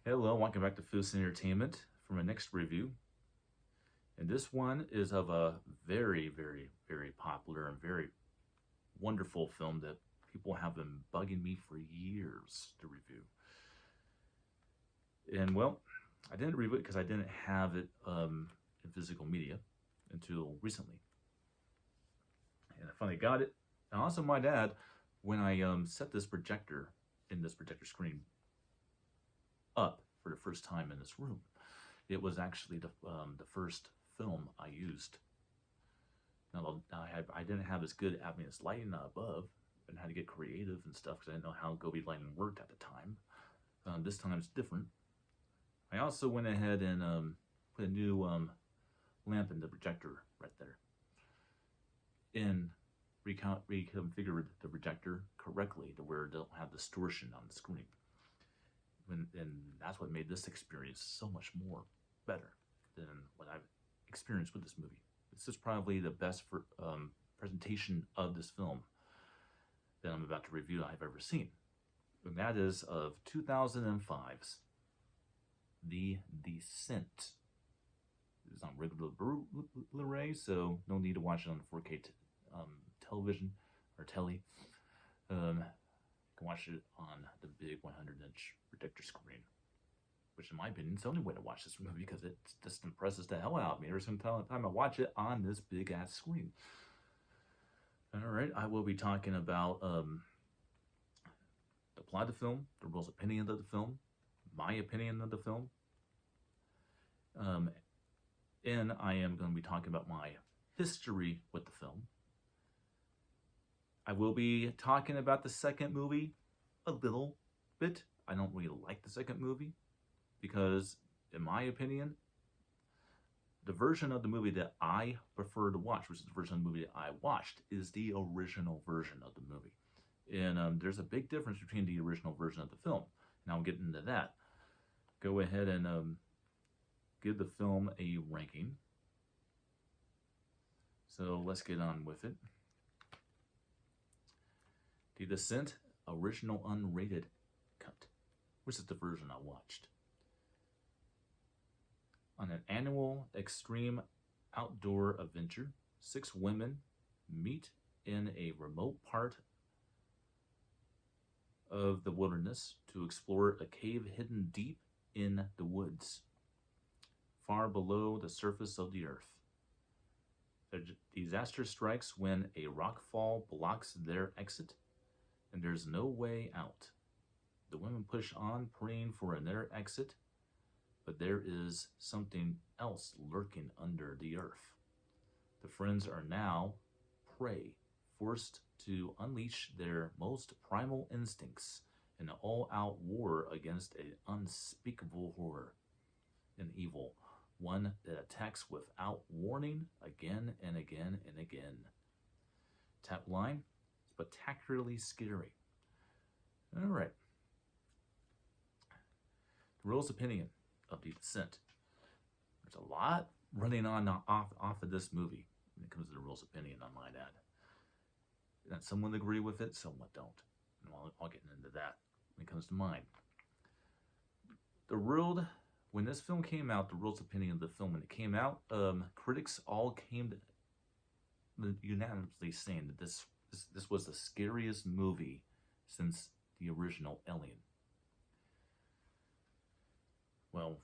Hello, welcome back to Foods and Entertainment for my next review. And this one is of a very popular and very wonderful film that people have been bugging me for years to review. And well, I didn't review it because I didn't have it in physical media until recently. And I finally got it. And also, my dad, when I set this projector in this projector screen up for the first time in this room, it was actually the first film I used. Now, I didn't have as good ambient lighting above and had to get creative and stuff because I didn't know how Gobi lighting worked at the time. This time it's different. I also went ahead and put a new lamp in the projector right there and reconfigured the projector correctly to where it don't have distortion on the screen. And that's what made this experience so much more better than what I've experienced with this movie. This is probably the best presentation of this film that I'm about to review I've ever seen. And that is of 2005's The Descent. It's on regular Blu-ray, so no need to watch it on 4K television or telly. You can watch it on the big 100-inch projector screen, which in my opinion is the only way to watch this movie because it just impresses the hell out of me every single time I watch it on this big ass screen. All right, I will be talking about the plot of the film, the world's opinion of the film, my opinion of the film, and I am going to be talking about my history with the film. I will be talking about the second movie a little bit. I don't really like the second movie because, in my opinion, the version of the movie that I prefer to watch, which is the version of the movie that I watched, is the original version of the movie. And there's a big difference between the original version of the film. And I'll get into that. Go ahead and give the film a ranking. So let's get on with it. The Descent, original unrated cut, which is the version I watched. On an annual extreme outdoor adventure, 6 women meet in a remote part of the wilderness to explore a cave hidden deep in the woods, far below the surface of the earth. The disaster strikes when a rockfall blocks their exit, and there's no way out. The women push on, praying for another exit, but there is something else lurking under the earth. The friends are now prey, forced to unleash their most primal instincts in an all-out war against an unspeakable horror, an evil, one that attacks without warning again and again and again. Tap line, spectacularly scary. All right. The Royal's opinion of The Descent. There's a lot running on off of this movie when it comes to the Royal's opinion, I might add. And someone agree with it, someone don't. And I'll get into that when it comes to mine. The world, when this film came out, the world's opinion of the film when it came out, critics all came to unanimously saying that this was the scariest movie since the original Alien. Well,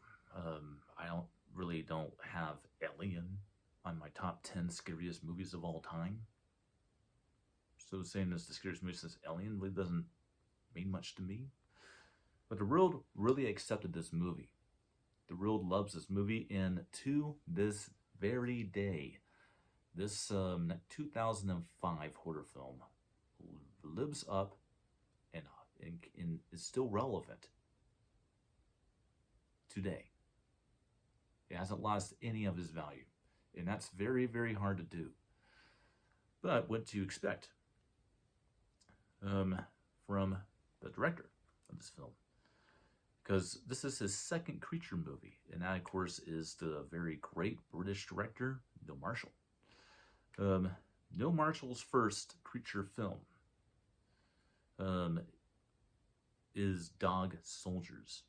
I don't have Alien on my top 10 scariest movies of all time. So saying this the scariest movie since Alien really doesn't mean much to me. But the world really accepted this movie. The world loves this movie, and to this very day, this 2005 horror film lives up and is still relevant today. It hasn't lost any of its value, and that's very hard to do. But what do you expect from the director of this film? Because this is his second creature movie, and that, of course, is the very great British director, Neil Marshall. Neil Marshall's first creature film is Dog Soldiers.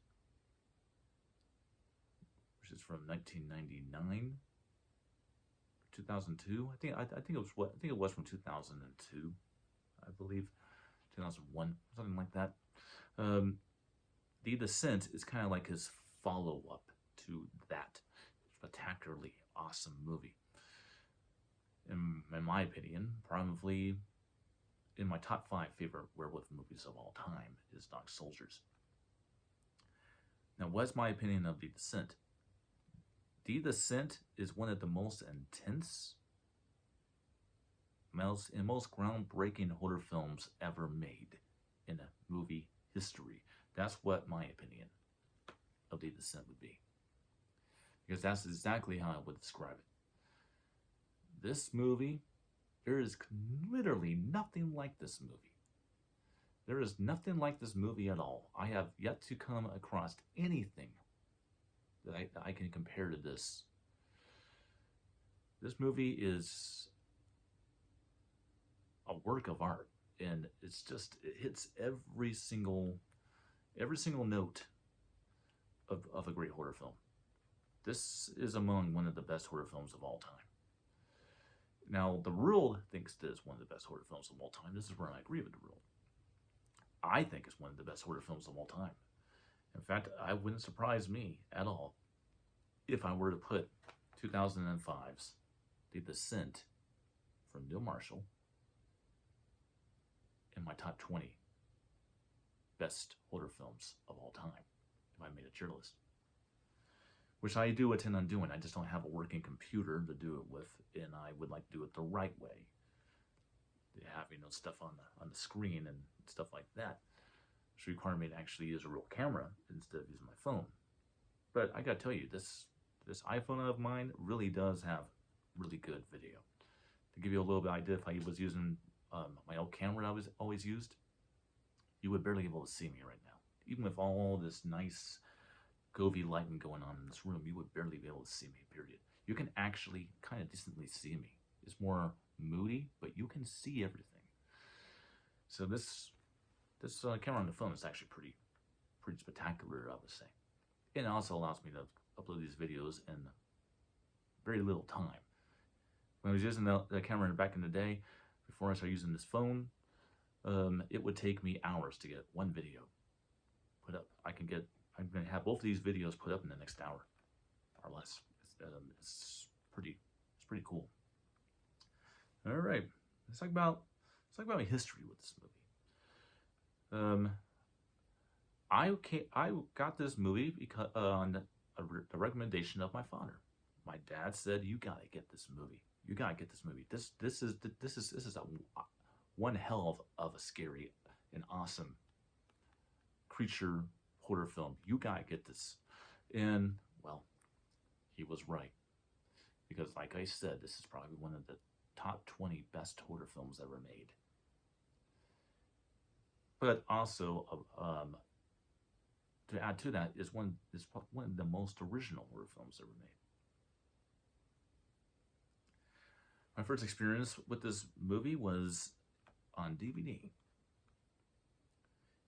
which is from 1999, 2002. I think it was from 2002, I believe, 2001, something like that. The Descent is kind of like his follow-up to that spectacularly awesome movie. In my opinion, probably in my top 5 favorite werewolf movies of all time is Dog Soldiers. Now, what's my opinion of The Descent? The Descent is one of the most intense, most groundbreaking horror films ever made in a movie history. That's what my opinion of The Descent would be. Because that's exactly how I would describe it. This movie, there is literally nothing like this movie. There is nothing like this movie at all. I have yet to come across anything that I can compare to this. This movie is a work of art, and it hits every single note of a great horror film. This is among one of the best horror films of all time. Now, the world thinks this is one of the best horror films of all time. This is where I agree with the world. I think it's one of the best horror films of all time. In fact, it wouldn't surprise me at all if I were to put 2005's The Descent from Neil Marshall in my top 20 best horror films of all time, if I made a tier list. Which I do intend on doing. I just don't have a working computer to do it with, and I would like to do it the right way. To have, stuff on the screen and stuff like that, which require me to actually use a real camera instead of using my phone. But I gotta tell you, this iPhone of mine really does have really good video. To give you a little bit of idea, if I was using my old camera I was always used, you would barely be able to see me right now. Even with all this nice Govee lighting going on in this room, you would barely be able to see me, period. You can actually kind of decently see me. It's more moody, but you can see everything. So this camera on the phone is actually pretty spectacular, I would say. And it also allows me to upload these videos in very little time. When I was using the camera back in the day, before I started using this phone, it would take me hours to get one video put up. I'm going to have both of these videos put up in the next hour or less. It's pretty cool. All right, let's talk about my history with this movie. I got this movie because on the recommendation of my father. My dad said, "You gotta get this movie. You gotta get this movie. This is a one hell of a scary and awesome creature horror film. You gotta get this." And well, he was right, because like I said, this is probably one of the top 20 best horror films ever made. But also, to add to that, is one of the most original horror films ever made. My first experience with this movie was on DVD.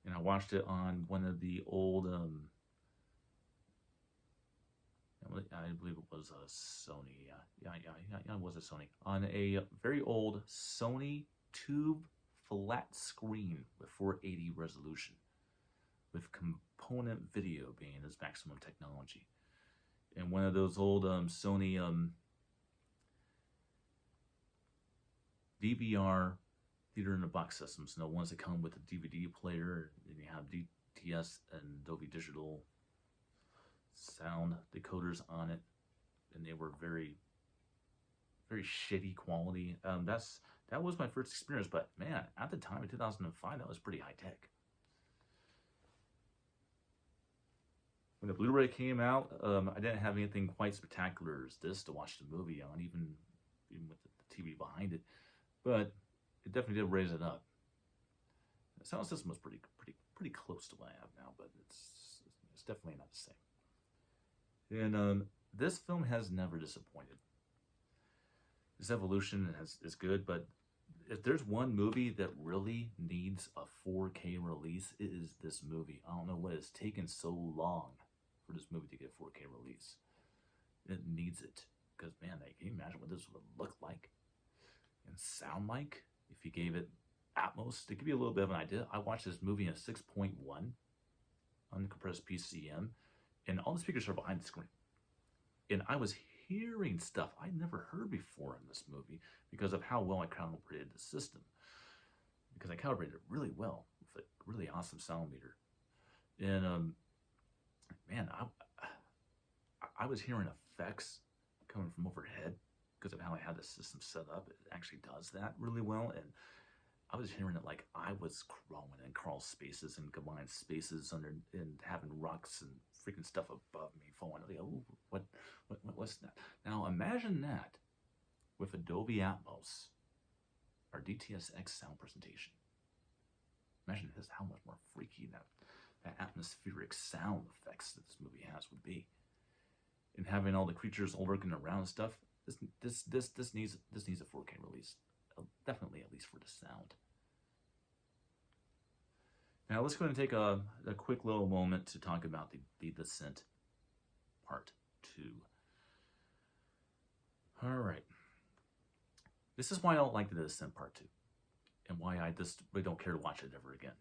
And I watched it on one of the old, I believe it was a Sony, yeah, it was a Sony. On a very old Sony tube flat screen with 480 resolution, with component video being its maximum technology. And one of those old Sony DVR theater in a box systems, the ones that come with a DVD player, and you have DTS and Dolby Digital sound decoders on it, and they were very shitty quality. That was my first experience, but man, at the time in 2005, that was pretty high tech. When the Blu-ray came out, I didn't have anything quite spectacular as this to watch the movie on, even with the TV behind it. But it definitely did raise it up. The sound system was pretty close to what I have now, but it's definitely not the same. And this film has never disappointed. Its evolution is good, but if there's one movie that really needs a 4K release, it is this movie. I don't know what has taken so long for this movie to get 4K release. It needs it. Because, man, can you imagine what this would look like and sound like if you gave it Atmos? To give you a little bit of an idea, I watched this movie in 6.1 uncompressed PCM, and all the speakers are behind the screen. And I was hearing stuff I never heard before in this movie because of how well I calibrated the system. Because I calibrated it really well with a really awesome sound meter. And man, I was hearing effects coming from overhead because of how I had the system set up. It actually does that really well, and I was hearing it like I was crawling in crawl spaces and confined spaces under, and having rocks and freaking stuff above me falling. Like, oh, what's that? Now imagine that with Dolby Atmos, our DTS-X sound presentation. Imagine this, how much more freaky that atmospheric sound effects that this movie has would be. And having all the creatures all lurking around and stuff, this needs a 4K release. Definitely, at least for the sound. Now let's go ahead and take a quick little moment to talk about the Descent Part 2. Alright. This is why I don't like the Descent Part 2. And why I just really don't care to watch it ever again.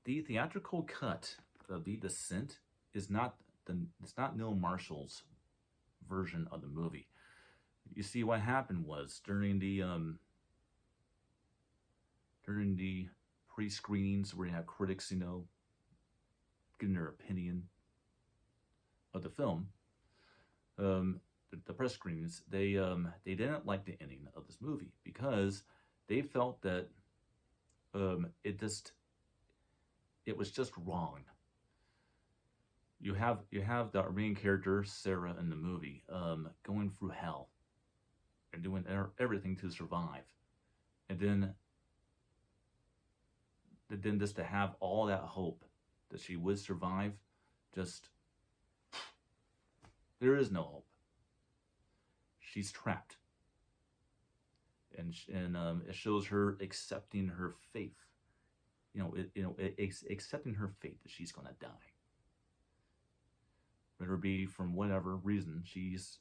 The theatrical cut of The Descent is it's not Neil Marshall's version of the movie. You see, what happened was during the pre-screenings where you have critics, giving their opinion of the film, the press screenings, they didn't like the ending of this movie because they felt that it was just wrong. You have the main character Sarah in the movie going through hell and doing everything to survive, and then just to have all that hope that she would survive, just there is no hope. She's trapped, and it shows her accepting her fate. Accepting her fate that she's gonna die. Whether it be from whatever reason, she's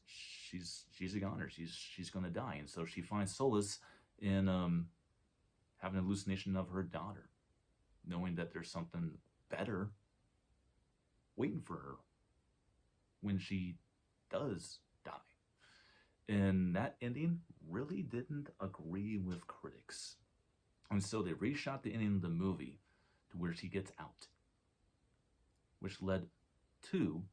a goner. She's gonna die, and so she finds solace in having an hallucination of her daughter, knowing that there's something better waiting for her when she does die. And that ending really didn't agree with critics, and so they reshot the ending of the movie to where she gets out, which led to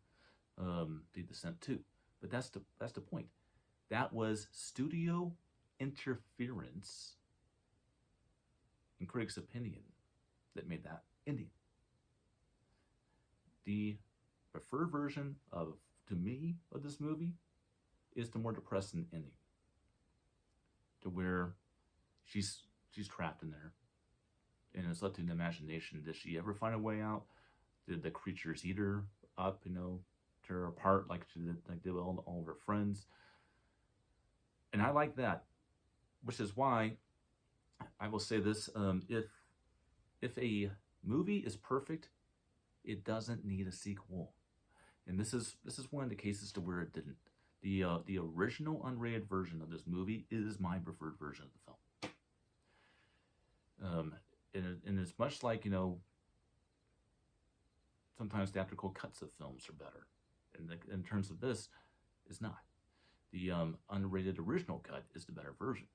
The Descent 2. But that's the point. That was studio interference, in critics' opinion, that made that ending. The preferred version to me of this movie is the more depressing ending, to where she's trapped in there, and it's left to the imagination. Did she ever find a way out? Did the creatures eat her up, tear her apart like she did, like did all of her friends? And I like that, which is why I will say this: if a movie is perfect, it doesn't need a sequel. And this is one of the cases to where it didn't. The original unrated version of this movie is my preferred version of the film. And it's much like, sometimes theatrical cuts of films are better. And in terms of this, it's not. The unrated original cut is the better version.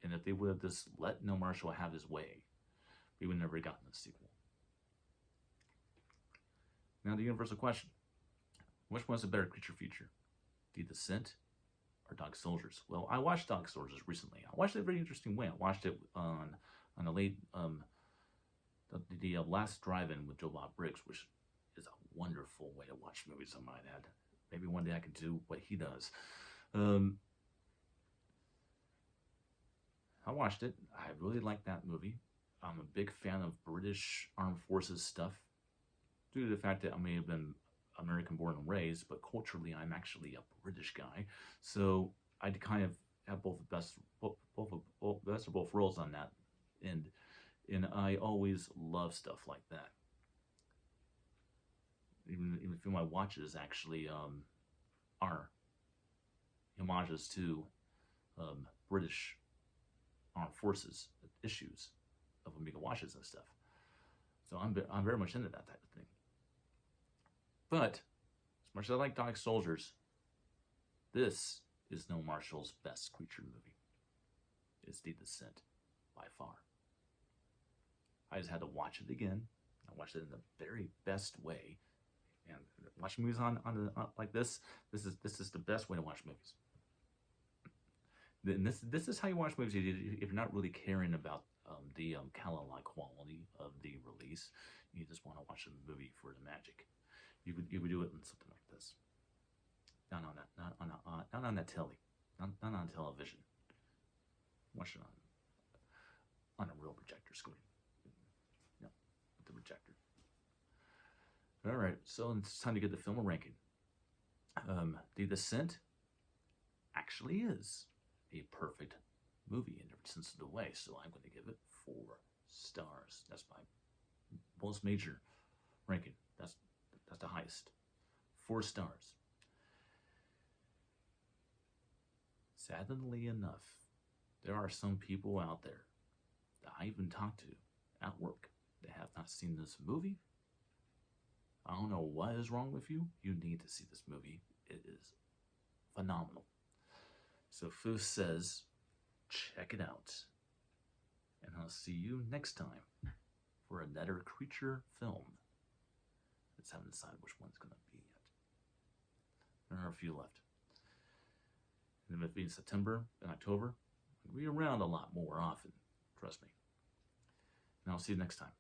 And if they would have just let Neil Marshall have his way, we would never have gotten a sequel. Now the universal question: which one's a better creature feature, The Descent or Dog Soldiers? Well, I watched Dog Soldiers recently. I watched it in a very interesting way. I watched it on the late the last drive-in with Joe Bob Briggs, which is a wonderful way to watch movies, I might add. Maybe one day I can do what he does. I watched it. I really liked that movie. I'm a big fan of British Armed Forces stuff, due to the fact that I may have been American born and raised, but culturally I'm actually a British guy. So I kind of have both the best of both worlds on that end, and I always love stuff like that. even a few of my watches actually are homages to British armed forces issues of Omega watches and stuff. So I'm very much into that type of thing. But as much as I like Dark Soldiers, this is Neil Marshall's best creature movie. It's The Descent, by far. I just had to watch it again. I watched it in the very best way. And watching movies on like this is the best way to watch movies. And this is how you watch movies if you're not really caring about the catalog quality of the release. You just want to watch a movie for the magic. You would do it in something like this. Not on that telly, not on television. Watch it on a real projector screen. No, with the projector. All right, so it's time to get the film ranking. The Descent actually is a perfect movie in every sense of the way, so I'm going to give it 4 stars. That's my most major ranking. That's the highest. 4 stars. Sadly enough, there are some people out there that I even talk to at work that have not seen this movie. I don't know what is wrong with you. You need to see this movie. It is phenomenal. So Foos says, check it out. And I'll see you next time for another creature film. Let's haven't decided which one's going to be yet. There are a few left. And if it being September and October, we'll be around a lot more often. Trust me. And I'll see you next time.